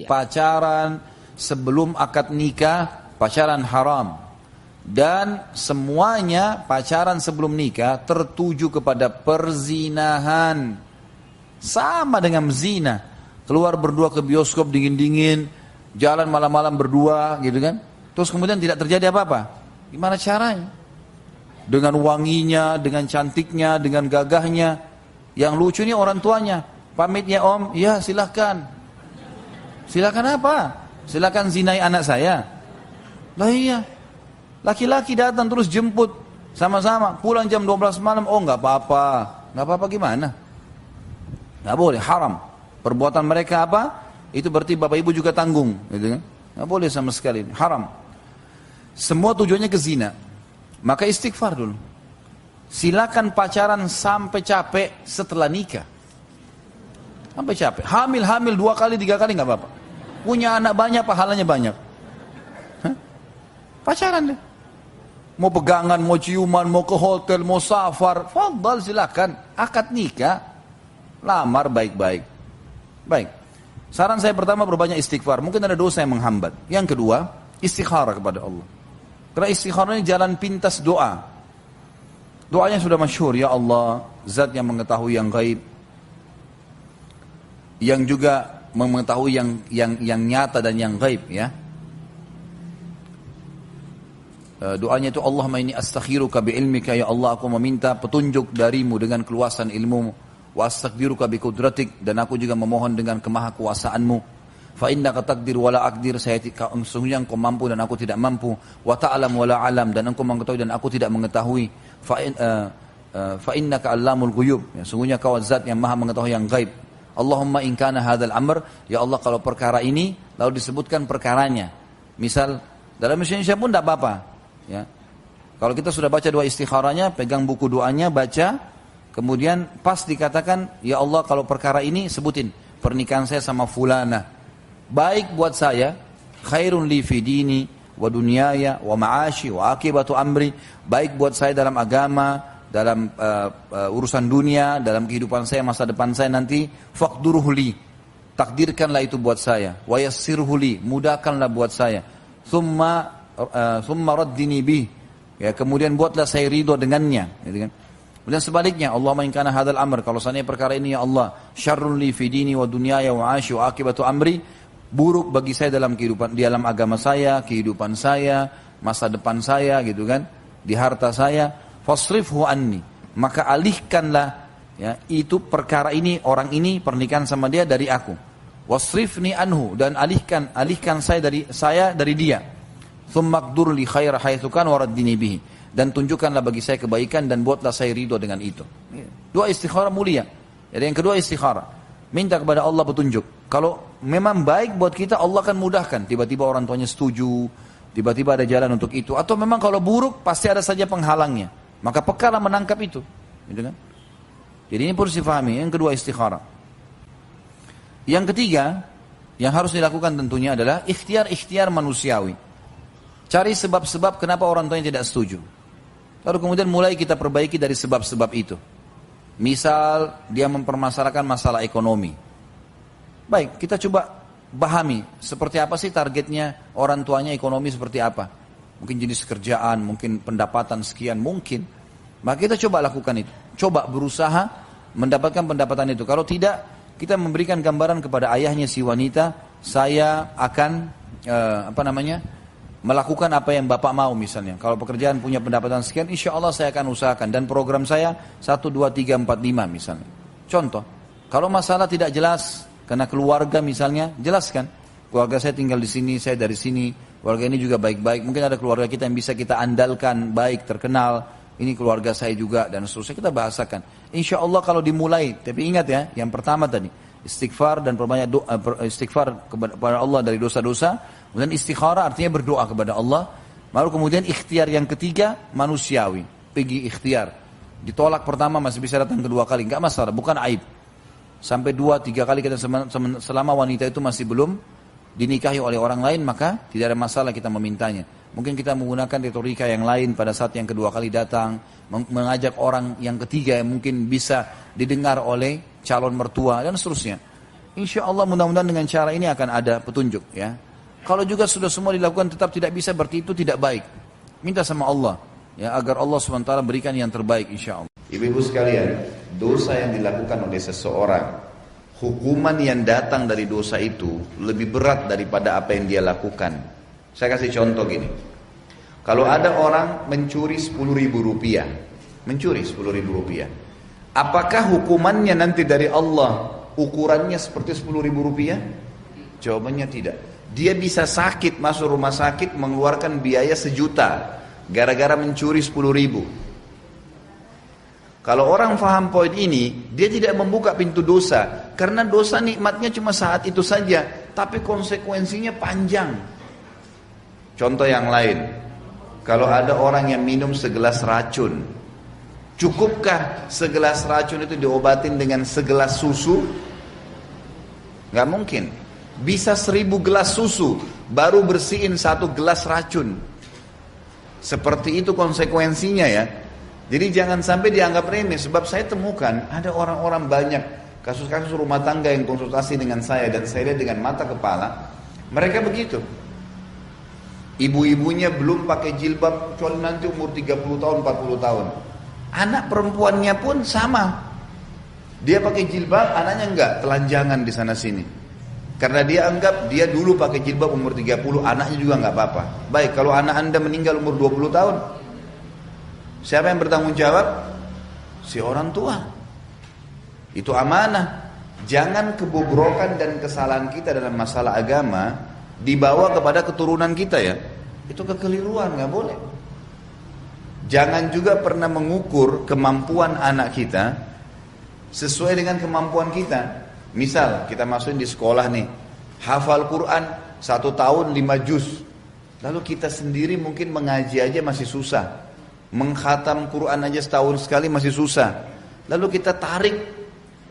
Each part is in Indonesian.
pacaran sebelum akad nikah, pacaran haram. Dan semuanya pacaran sebelum nikah tertuju kepada perzinahan. Sama dengan zina. Keluar berdua ke bioskop dingin-dingin, jalan malam-malam berdua gitu kan. Terus kemudian tidak terjadi apa-apa. Gimana caranya? Dengan wanginya, dengan cantiknya, dengan gagahnya. Yang lucu ini orang tuanya. Pamitnya om, ya silahkan. Silahkan apa? Silahkan zinai anak saya. Lah iya. Laki-laki datang terus jemput sama-sama. Pulang jam 12 malam. Oh nggak apa-apa. Nggak apa-apa gimana? Nggak boleh, haram. Perbuatan mereka apa? Itu berarti bapak ibu juga tanggung. Gitu kan? Nggak boleh sama sekali. Haram. Semua tujuannya ke zina. Maka istighfar dulu. Silakan pacaran sampai capek setelah nikah. Sampai capek. Hamil 2 kali 3 kali nggak apa-apa. Punya anak banyak, pahalanya banyak. Hah? Pacaran deh. Mau pegangan, mau ciuman, mau ke hotel, mau safar, fadhal silakan. Akad nikah, lamar baik-baik. Baik. Saran saya pertama berbanyak istighfar. Mungkin ada dosa yang menghambat. Yang kedua, istikharah kepada Allah. Karena istikharah ini jalan pintas doa. Doanya sudah masyhur, ya Allah, zat yang mengetahui yang gaib, yang juga mengetahui yang nyata dan yang gaib, ya. Doanya itu Allahumma inni astakhiruka bi'ilmika, ya Allah aku meminta petunjuk darimu dengan keluasan ilmumu, wa astakbiruka biqudratik, dan aku juga memohon dengan kemahakuasaanmu. Fa innaka taqdir wa la aqdir, sesungguhnya engkau mampu dan aku tidak mampu, wa ta'lam wa la alam, dan engkau mengetahui dan aku tidak mengetahui. Fa innaka allamul ghuyub, ya, sesungguhnya kau zat yang maha mengetahui yang gaib. Allahumma in kana hadzal amr, ya Allah kalau perkara ini, lalu disebutkan perkaranya. Misal dalam Indonesia pun tidak apa-apa, ya. Kalau kita sudah baca doa istikharanya, pegang buku doanya, baca, kemudian pas dikatakan, ya Allah kalau perkara ini sebutin pernikahan saya sama fulana, baik buat saya, khairun li fi dini wa dunyaya wa ma'ashi wa akibatu amri, baik buat saya dalam agama, dalam urusan dunia, dalam kehidupan saya, masa depan saya nanti, faqdurhu li, takdirkanlah itu buat saya, wa yassirhu li, mudahkanlah buat saya, thumma raddini bih, ya, kemudian buatlah saya ridho dengannya, gitu kan. Kemudian sebaliknya, Allahumma in kana hadzal amr, kalau seandainya perkara ini ya Allah, syarrun li fi dini wa dunyaya wa 'ashi wa akibatu amri, buruk bagi saya dalam kehidupan, di dalam agama saya, kehidupan saya, masa depan saya, gitu kan, di harta saya, fasrifhu anni, maka alihkanlah, ya, itu perkara ini, orang ini, pernikahan sama dia dari aku. Wasrifni anhu, dan alihkan saya dari dia. Tsumma qdur li khaira haitsu kana waraddini bihi, dan tunjukkanlah bagi saya kebaikan dan buatlah saya ridho dengan itu. Doa istikharah mulia. Jadi yang kedua istikharah, minta kepada Allah petunjuk. Kalau memang baik buat kita, Allah akan mudahkan. Tiba-tiba orang tuanya setuju, tiba-tiba ada jalan untuk itu. Atau memang kalau buruk, pasti ada saja penghalangnya. Maka pekalah menangkap itu. Gitu kan? Jadi ini perlu difahami. Yang kedua istikharah. Yang ketiga, yang harus dilakukan tentunya adalah ikhtiar-ikhtiar manusiawi. Cari sebab-sebab kenapa orang tuanya tidak setuju. Lalu kemudian mulai kita perbaiki dari sebab-sebab itu. Misal dia mempermasalahkan masalah ekonomi. Baik, kita coba pahami seperti apa sih targetnya orang tuanya, ekonomi seperti apa. Mungkin jenis kerjaan, mungkin pendapatan sekian, mungkin. Maka kita coba lakukan itu. Coba berusaha mendapatkan pendapatan itu. Kalau tidak, kita memberikan gambaran kepada ayahnya si wanita, saya akan melakukan apa yang bapak mau misalnya. Kalau pekerjaan punya pendapatan sekian, insya Allah saya akan usahakan. Dan program saya 1, 2, 3, 4, 5 misalnya. Contoh, kalau masalah tidak jelas, karena keluarga misalnya, jelaskan. Keluarga saya tinggal di sini, saya dari sini. Keluarga ini juga baik-baik. Mungkin ada keluarga kita yang bisa kita andalkan, baik, terkenal. Ini keluarga saya juga, dan seterusnya kita bahasakan. Insya Allah kalau dimulai, tapi ingat ya, yang pertama tadi, istighfar dan perbanyak doa, istighfar kepada Allah dari dosa-dosa. Kemudian istikharah artinya berdoa kepada Allah. Lalu kemudian ikhtiar yang ketiga, manusiawi. Pergi ikhtiar. Ditolak pertama masih bisa datang kedua kali. Enggak masalah, bukan aib. Sampai 2, 3 kali kita selama wanita itu masih belum dinikahi oleh orang lain, maka tidak ada masalah kita memintanya. Mungkin kita menggunakan retorika yang lain pada saat yang kedua kali datang, mengajak orang yang ketiga yang mungkin bisa didengar oleh calon mertua dan seterusnya. Insya Allah mudah-mudahan dengan cara ini akan ada petunjuk ya. Kalau juga sudah semua dilakukan tetap tidak bisa, berarti itu tidak baik. Minta sama Allah ya, agar Allah SWT berikan yang terbaik insya Allah. Ibu-ibu sekalian, dosa yang dilakukan oleh seseorang, hukuman yang datang dari dosa itu lebih berat daripada apa yang dia lakukan. Saya kasih contoh gini. Kalau ada orang mencuri 10.000 rupiah, rupiah, apakah hukumannya nanti dari Allah ukurannya seperti 10.000 rupiah? Jawabannya tidak. Dia bisa sakit, masuk rumah sakit, mengeluarkan biaya 1 juta gara-gara mencuri 10.000. Kalau orang faham poin ini, dia tidak membuka pintu dosa, karena dosa nikmatnya cuma saat itu saja, tapi konsekuensinya panjang. Contoh yang lain, kalau ada orang yang minum segelas racun, cukupkah segelas racun itu diobatin dengan segelas susu? Gak mungkin. Bisa 1000 gelas susu baru bersihin 1 gelas racun. Seperti itu konsekuensinya ya. Jadi jangan sampai dianggap remeh. Sebab saya temukan ada orang-orang banyak kasus-kasus rumah tangga yang konsultasi dengan saya, dan saya lihat dengan mata kepala, mereka begitu. Ibu-ibunya belum pakai jilbab kecuali nanti umur 30 tahun, 40 tahun. Anak perempuannya pun sama. Dia pakai jilbab, anaknya enggak, telanjangan di sana sini. Karena dia anggap dia dulu pakai jilbab umur 30, anaknya juga enggak apa-apa. Baik, kalau anak Anda meninggal umur 20 tahun, siapa yang bertanggung jawab? Si orang tua. Itu amanah. Jangan kebobrokan dan kesalahan kita dalam masalah agama dibawa kepada keturunan kita ya. Itu kekeliruan, enggak boleh. Jangan juga pernah mengukur kemampuan anak kita sesuai dengan kemampuan kita. Misal kita masukin di sekolah nih, hafal Quran 1 tahun 5 juz. Lalu kita sendiri mungkin mengaji aja masih susah, mengkhatam Quran aja setahun sekali masih susah. Lalu kita tarik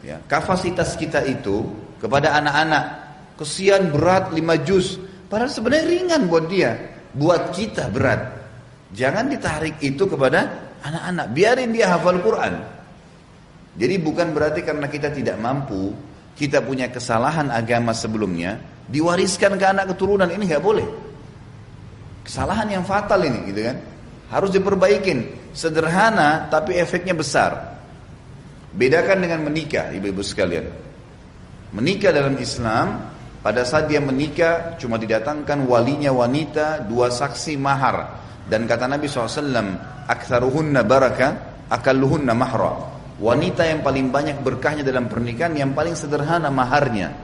ya, kapasitas kita itu kepada anak-anak. Kesian berat 5 juz, padahal sebenarnya ringan buat dia, buat kita berat. Jangan ditarik itu kepada anak-anak, biarin dia hafal Quran. Jadi bukan berarti karena kita tidak mampu, kita punya kesalahan agama sebelumnya, diwariskan ke anak keturunan, ini nggak boleh. Kesalahan yang fatal ini, gitu kan? Harus diperbaikin. Sederhana tapi efeknya besar. Bedakan dengan menikah, ibu-ibu sekalian. Menikah dalam Islam, pada saat dia menikah cuma didatangkan walinya wanita, 2 saksi mahar. Dan kata Nabi SAW, aktsaruhunna baraka, akalluhunna mahra. Wanita yang paling banyak berkahnya dalam pernikahan yang paling sederhana maharnya.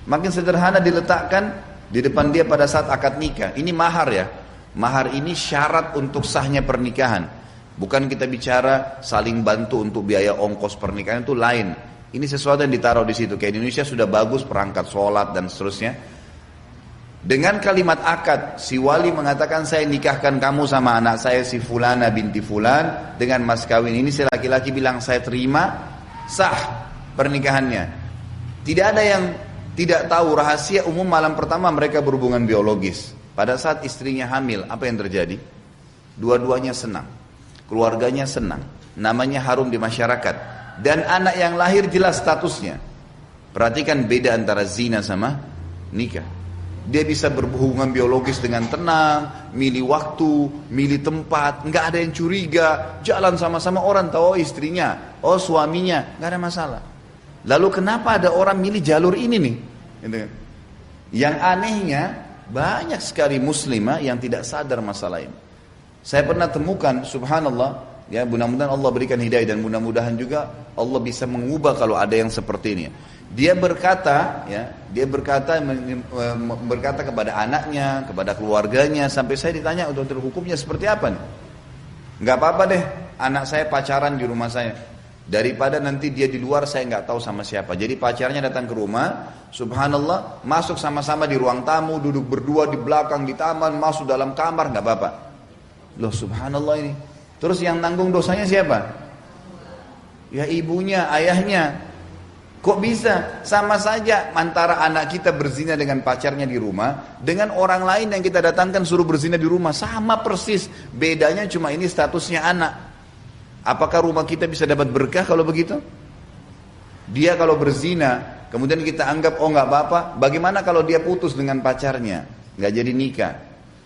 Makin sederhana diletakkan di depan dia pada saat akad nikah. Ini mahar ya. Mahar ini syarat untuk sahnya pernikahan. Bukan kita bicara saling bantu untuk biaya ongkos pernikahan, itu lain. Ini sesuatu yang ditaruh di situ. Kayak di Indonesia sudah bagus perangkat sholat dan seterusnya. Dengan kalimat akad, si wali mengatakan saya nikahkan kamu sama anak saya si fulana binti fulan dengan mas kawin ini. Si laki-laki bilang saya terima, sah pernikahannya. Tidak ada yang tidak tahu rahasia umum malam pertama mereka berhubungan biologis. Pada saat istrinya hamil, apa yang terjadi? Dua-duanya senang, keluarganya senang, namanya harum di masyarakat, dan anak yang lahir jelas statusnya. Perhatikan beda antara zina sama nikah. Dia bisa berhubungan biologis dengan tenang, milih waktu, milih tempat, nggak ada yang curiga, jalan sama-sama orang tahu istrinya, oh suaminya, nggak ada masalah. Lalu kenapa ada orang milih jalur ini nih? Yang anehnya banyak sekali muslimah yang tidak sadar masalah ini. Saya pernah temukan, subhanallah, ya mudah-mudahan Allah berikan hidayah dan mudah-mudahan juga Allah bisa mengubah kalau ada yang seperti ini. Dia berkata kepada anaknya, kepada keluarganya, sampai saya ditanya untuk hukumnya seperti apa nih? Nggak apa-apa deh, anak saya pacaran di rumah saya. Daripada nanti dia di luar saya nggak tahu sama siapa. Jadi pacarnya datang ke rumah, subhanallah, masuk sama-sama di ruang tamu, duduk berdua di belakang di taman, masuk dalam kamar, nggak apa-apa. Loh subhanallah ini. Terus yang tanggung dosanya siapa? Ya ibunya, ayahnya. Kok bisa? Sama saja antara anak kita berzina dengan pacarnya di rumah, dengan orang lain yang kita datangkan suruh berzina di rumah, sama persis. Bedanya cuma ini statusnya anak. Apakah rumah kita bisa dapat berkah kalau begitu? Dia kalau berzina Kemudian kita anggap, oh nggak apa-apa. Bagaimana kalau dia putus dengan pacarnya, nggak jadi nikah?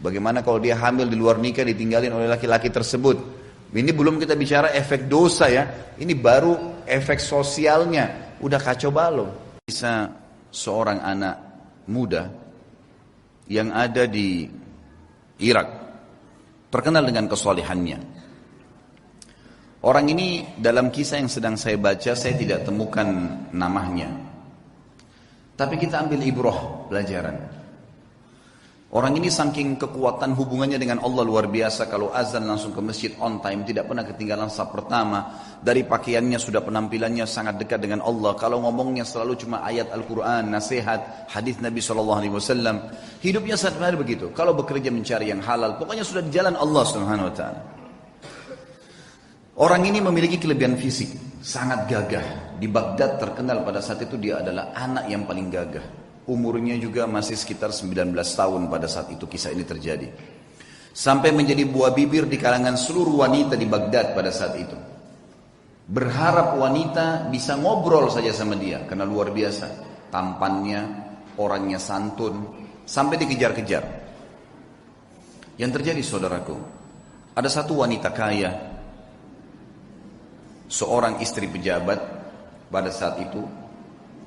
Bagaimana kalau dia hamil di luar nikah, ditinggalin oleh laki-laki tersebut? Ini belum kita bicara efek dosa ya. Ini baru efek sosialnya. Udah kacau balau. Bisa seorang anak muda yang ada di Irak terkenal dengan kesalehannya. Orang ini dalam kisah yang sedang saya baca, saya tidak temukan namanya. Tapi kita ambil ibrah, pelajaran. Orang ini saking kekuatan hubungannya dengan Allah luar biasa. Kalau azan langsung ke masjid on time, tidak pernah ketinggalan saf pertama. Dari pakaiannya sudah penampilannya sangat dekat dengan Allah. Kalau ngomongnya selalu cuma ayat Al-Quran, nasihat, hadis Nabi SAW. Hidupnya sehari-hari begitu. Kalau bekerja mencari yang halal, pokoknya sudah di jalan Allah SWT. Orang ini memiliki kelebihan fisik, sangat gagah. Di Baghdad terkenal pada saat itu dia adalah anak yang paling gagah. Umurnya juga masih sekitar 19 tahun pada saat itu kisah ini terjadi. Sampai menjadi buah bibir di kalangan seluruh wanita di Baghdad pada saat itu. Berharap wanita bisa ngobrol saja sama dia, karena luar biasa. Tampannya, orangnya santun, sampai dikejar-kejar. Yang terjadi saudaraku, ada satu wanita kaya, seorang istri pejabat pada saat itu,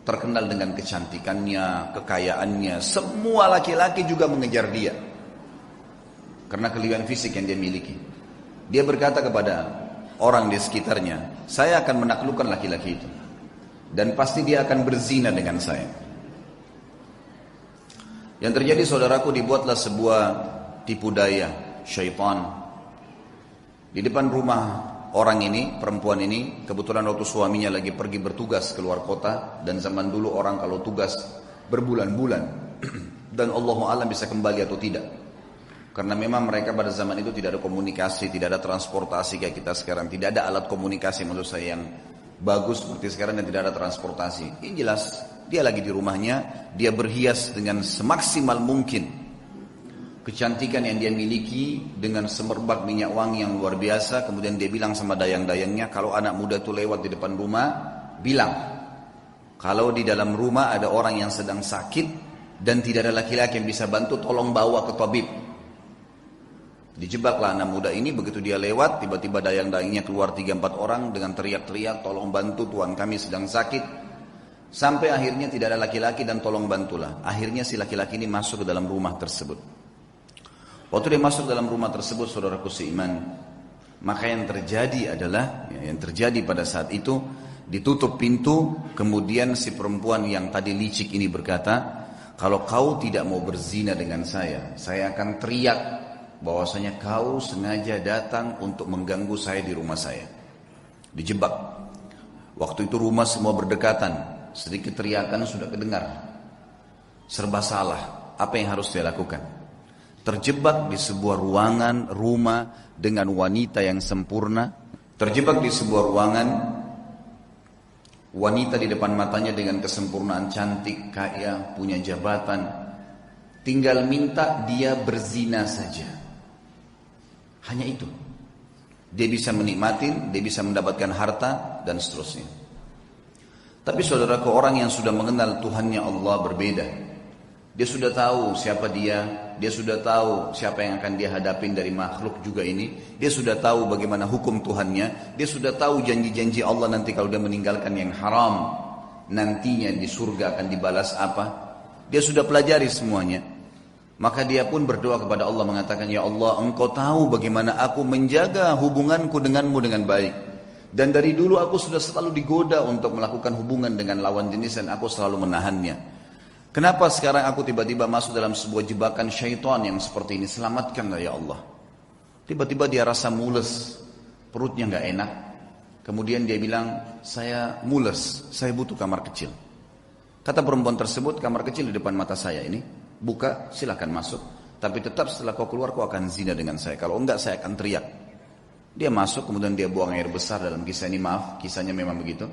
terkenal dengan kecantikannya, kekayaannya. Semua laki-laki juga mengejar dia karena kelebihan fisik yang dia miliki. Dia berkata kepada orang di sekitarnya, saya akan menaklukkan laki-laki itu dan pasti dia akan berzina dengan saya. Yang terjadi saudaraku, dibuatlah sebuah tipu daya syaitan di depan rumah orang ini, perempuan ini. Kebetulan waktu suaminya lagi pergi bertugas keluar kota, dan zaman dulu orang kalau tugas berbulan-bulan dan Allahu a'lam bisa kembali atau tidak, karena memang mereka pada zaman itu tidak ada komunikasi, tidak ada transportasi kayak kita sekarang, tidak ada alat komunikasi menurut saya yang bagus seperti sekarang, dan tidak ada transportasi. Ini jelas dia lagi di rumahnya, dia berhias dengan semaksimal mungkin. Kecantikan yang dia miliki dengan semerbak minyak wangi yang luar biasa. Kemudian dia bilang sama dayang-dayangnya, kalau anak muda itu lewat di depan rumah, bilang kalau di dalam rumah ada orang yang sedang sakit dan tidak ada laki-laki yang bisa bantu, tolong bawa ke tabib. Dijebaklah anak muda ini. Begitu dia lewat, tiba-tiba dayang-dayangnya keluar 3-4 orang dengan teriak-teriak, tolong bantu, tuan kami sedang sakit. Sampai akhirnya tidak ada laki-laki dan tolong bantulah. Akhirnya si laki-laki ini masuk ke dalam rumah tersebut. Waktu dia masuk dalam rumah tersebut, saudaraku seiman, maka yang terjadi adalah, yang terjadi pada saat itu, ditutup pintu. Kemudian si perempuan yang tadi licik ini berkata, kalau kau tidak mau berzina dengan saya akan teriak bahwasanya kau sengaja datang untuk mengganggu saya di rumah saya. Dijebak. Waktu itu rumah semua berdekatan, sedikit teriakan sudah kedengar. Serba salah. Apa yang harus dia lakukan? Terjebak di sebuah ruangan rumah dengan wanita yang sempurna. Terjebak di sebuah ruangan, wanita di depan matanya dengan kesempurnaan, cantik, kaya, punya jabatan. Tinggal minta dia berzina saja. Hanya itu. Dia bisa menikmati, dia bisa mendapatkan harta dan seterusnya. Tapi saudaraku, orang yang sudah mengenal Tuhannya Allah berbeda. Dia sudah tahu siapa dia sudah tahu siapa yang akan dia hadapin dari makhluk juga ini. Dia sudah tahu bagaimana hukum Tuhannya. Dia sudah tahu janji-janji Allah nanti kalau dia meninggalkan yang haram, nantinya di surga akan dibalas apa. Dia sudah pelajari semuanya. Maka dia pun berdoa kepada Allah mengatakan, ya Allah, engkau tahu bagaimana aku menjaga hubunganku denganmu dengan baik. Dan dari dulu aku sudah selalu digoda untuk melakukan hubungan dengan lawan jenis dan aku selalu menahannya. Kenapa sekarang aku tiba-tiba masuk dalam sebuah jebakan syaitan yang seperti ini? Selamatkanlah ya Allah. Tiba-tiba dia rasa mules, perutnya gak enak. Kemudian dia bilang, saya mules, saya butuh kamar kecil. Kata perempuan tersebut, kamar kecil di depan mata saya ini, buka, silakan masuk. Tapi tetap setelah kau keluar kau akan zina dengan saya. Kalau enggak saya akan teriak. Dia masuk, kemudian dia buang air besar. Dalam kisah ini, maaf, kisahnya memang begitu.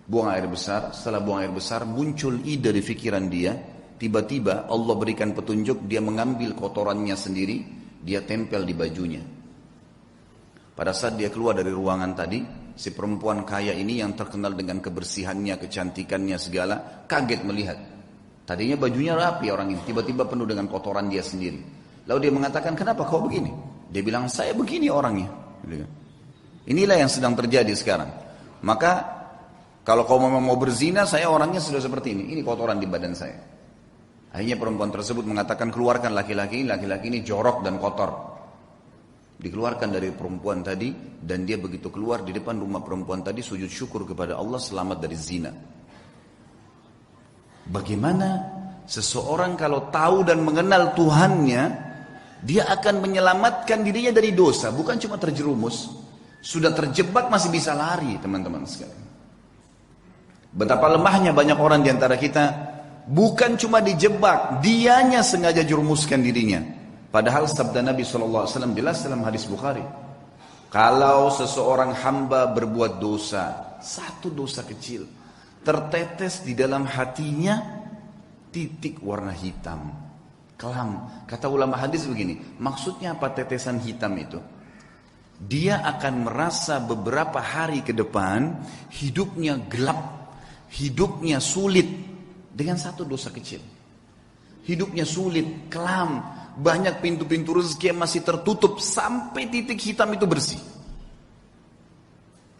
Buang air besar. Setelah buang air besar, muncul ide di pikiran dia. Tiba-tiba Allah berikan petunjuk, dia mengambil kotorannya sendiri, dia tempel di bajunya. Pada saat dia keluar dari ruangan tadi, si perempuan kaya ini yang terkenal dengan kebersihannya, kecantikannya segala, kaget melihat. Tadinya bajunya rapi orang ini, tiba-tiba penuh dengan kotoran dia sendiri. Lalu dia mengatakan, kenapa kau begini? Dia bilang, saya begini orangnya. Inilah yang sedang terjadi sekarang. Maka kalau kau memang mau berzina, saya orangnya sudah seperti ini. Ini kotoran di badan saya. Akhirnya perempuan tersebut mengatakan, keluarkan laki-laki ini jorok dan kotor. Dikeluarkan dari perempuan tadi, dan dia begitu keluar di depan rumah perempuan tadi, sujud syukur kepada Allah selamat dari zina. Bagaimana seseorang kalau tahu dan mengenal Tuhannya, dia akan menyelamatkan dirinya dari dosa, bukan cuma terjerumus. Sudah terjebak masih bisa lari, teman-teman sekalian. Betapa lemahnya banyak orang di antara kita, bukan cuma dijebak, dianya sengaja jerumuskan dirinya. Padahal sabda Nabi SAW jelas dalam hadis Bukhari. Kalau seseorang hamba berbuat dosa, satu dosa kecil, tertetes di dalam hatinya titik warna hitam, kelam. Kata ulama hadis begini, maksudnya apa tetesan hitam itu? Dia akan merasa beberapa hari ke depan hidupnya gelap, hidupnya sulit dengan satu dosa kecil. Hidupnya sulit, kelam, banyak pintu-pintu rezeki yang masih tertutup sampai titik hitam itu bersih.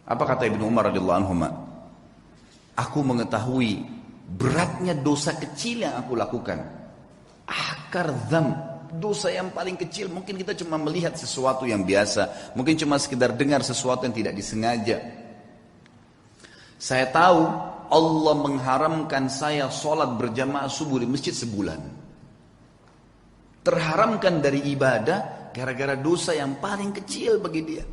Apa kata Ibnu Umar radhiyallahu anhu? Aku mengetahui beratnya dosa kecil yang aku lakukan. Akar dzam, dosa yang paling kecil. Mungkin kita cuma melihat sesuatu yang biasa, mungkin cuma sekedar dengar sesuatu yang tidak disengaja. Saya tahu Allah mengharamkan saya sholat berjamaah subuh di masjid sebulan. Terharamkan dari ibadah gara-gara dosa yang paling kecil bagi dia.